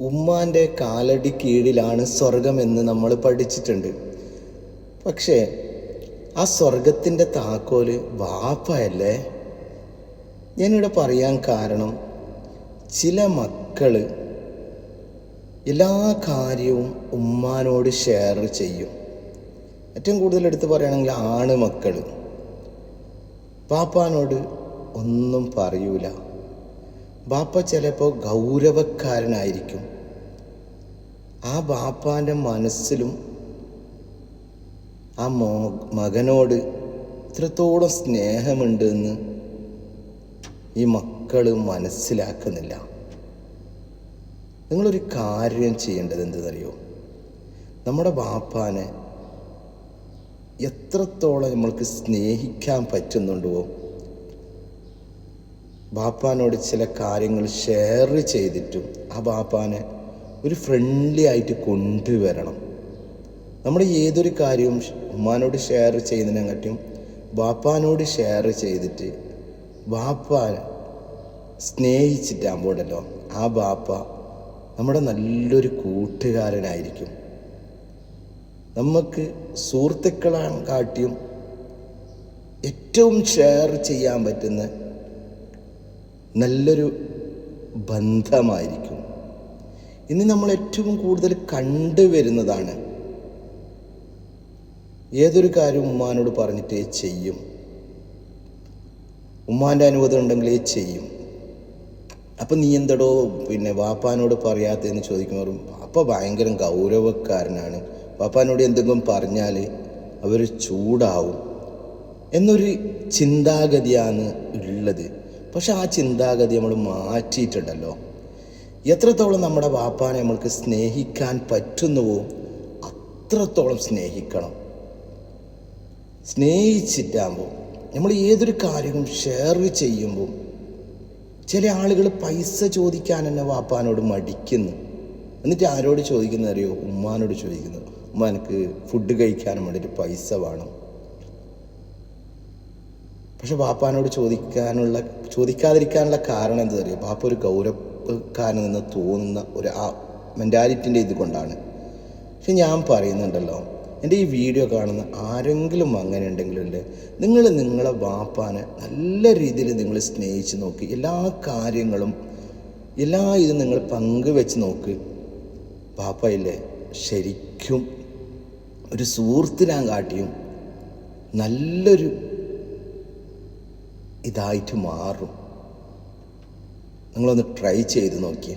ഉമ്മാൻ്റെ കാലടി കീഴിലാണ് സ്വർഗമെന്ന് നമ്മൾ പഠിച്ചിട്ടുണ്ട്. പക്ഷേ ആ സ്വർഗത്തിൻ്റെ താക്കോല് വാപ്പയല്ലേ? ഞാനിവിടെ പറയാൻ കാരണം, ചില മക്കൾ എല്ലാ കാര്യവും ഉമ്മാനോട് ഷെയർ ചെയ്യും. ഏറ്റവും കൂടുതൽ എടുത്ത് പറയുകയാണെങ്കിൽ ആണ് മക്കൾ ബാപ്പാനോട് ഒന്നും പറയൂല. ബാപ്പ ചിലപ്പോൾ ഗൗരവക്കാരനായിരിക്കും. ആ ബാപ്പാൻ്റെ മനസ്സിലും ആ മകനോട് ഇത്രത്തോളം സ്നേഹമുണ്ടെന്ന് ഈ മക്കൾ മനസ്സിലാക്കുന്നില്ല. നിങ്ങളൊരു കാര്യം ചെയ്യേണ്ടത് എന്തെന്നറിയോ? നമ്മുടെ ബാപ്പാനെ എത്രത്തോളം നമ്മൾക്ക് സ്നേഹിക്കാൻ പറ്റുന്നുണ്ടോ, ബാപ്പാനോട് ചില കാര്യങ്ങൾ ഷെയർ ചെയ്തിട്ടും ആ ബാപ്പാനെ ഒരു ഫ്രണ്ട്ലി ആയിട്ട് കൊണ്ടുവരണം. നമ്മൾ ഏതൊരു കാര്യവും ഉമ്മാനോട് ഷെയർ ചെയ്യുന്നതിനെക്കാട്ടും ബാപ്പാനോട് ഷെയർ ചെയ്തിട്ട് ബാപ്പാനെ സ്നേഹിച്ചിട്ടാകുമ്പോഴല്ലോ ആ ബാപ്പ നമ്മുടെ നല്ലൊരു കൂട്ടുകാരനായിരിക്കും. നമുക്ക് സുഹൃത്തുക്കളെ കാട്ടിയും ഏറ്റവും ഷെയർ ചെയ്യാൻ പറ്റുന്ന നല്ലൊരു ബന്ധമായിരിക്കും. ഇന്ന് നമ്മൾ ഏറ്റവും കൂടുതൽ കണ്ടുവരുന്നതാണ്, ഏതൊരു കാര്യവും ഉമ്മാനോട് പറഞ്ഞിട്ടേ ചെയ്യും, ഉമ്മാൻ്റെ അനുവാദം ഉണ്ടെങ്കിലേ ചെയ്യും. അപ്പം നീ എന്തടോ വാപ്പാനോട് പറയാത്തതെന്ന് ചോദിക്കുമ്പോൾ വാപ്പ ഭയങ്കര ഗൗരവക്കാരനാണ്, വാപ്പാനോട് എന്തെങ്കിലും പറഞ്ഞാൽ അവർ ചൂടാവും എന്നൊരു ചിന്താഗതിയാണ് ഉള്ളത്. പക്ഷെ ആ ചിന്താഗതി നമ്മൾ മാറ്റിയിട്ടുണ്ടല്ലോ. എത്രത്തോളം നമ്മുടെ വാപ്പാനെ നമ്മൾക്ക് സ്നേഹിക്കാൻ പറ്റുന്നുവോ അത്രത്തോളം സ്നേഹിക്കണം. സ്നേഹിച്ചിട്ടാകുമ്പോൾ നമ്മൾ ഏതൊരു കാര്യവും ഷെയർ ചെയ്യുമ്പോൾ, ചില ആളുകൾ പൈസ ചോദിക്കാൻ തന്നെ വാപ്പാനോട് മടിക്കുന്നു. എന്നിട്ട് ആരോട് ചോദിക്കുന്നത് അറിയോ? ഉമ്മാനോട് ചോദിക്കുന്നു. ഉമ്മ എനിക്ക് ഫുഡ് കഴിക്കാനും വേണ്ടിയിട്ട് പൈസ വേണം. പക്ഷെ ബാപ്പാനോട് ചോദിക്കാതിരിക്കാനുള്ള കാരണം എന്താ അറിയോ? ബാപ്പ ഒരു ഗൗരവക്കാരനെന്ന് തോന്നുന്ന ഒരു ആ മെൻറ്റാലിറ്റിൻ്റെ ഇത് കൊണ്ടാണ്. പക്ഷെ ഞാൻ പറയുന്നുണ്ടല്ലോ, എൻ്റെ ഈ വീഡിയോ കാണുന്ന ആരെങ്കിലും അങ്ങനെ ഉണ്ടെങ്കിലല്ലേ, നിങ്ങൾ നിങ്ങളെ ബാപ്പാനെ നല്ല രീതിയിൽ നിങ്ങൾ സ്നേഹിച്ച് നോക്കി. എല്ലാ കാര്യങ്ങളും എല്ലാ ഇതും നിങ്ങൾ പങ്കുവെച്ച് നോക്ക്. ബാപ്പയില്ലേ ശരിക്കും ഒരു സുഹൃത്തിനാൻ കാട്ടിയും നല്ലൊരു ഇതായിട്ട് മാറും. നിങ്ങളൊന്ന് ട്രൈ ചെയ്ത് നോക്കിയേ.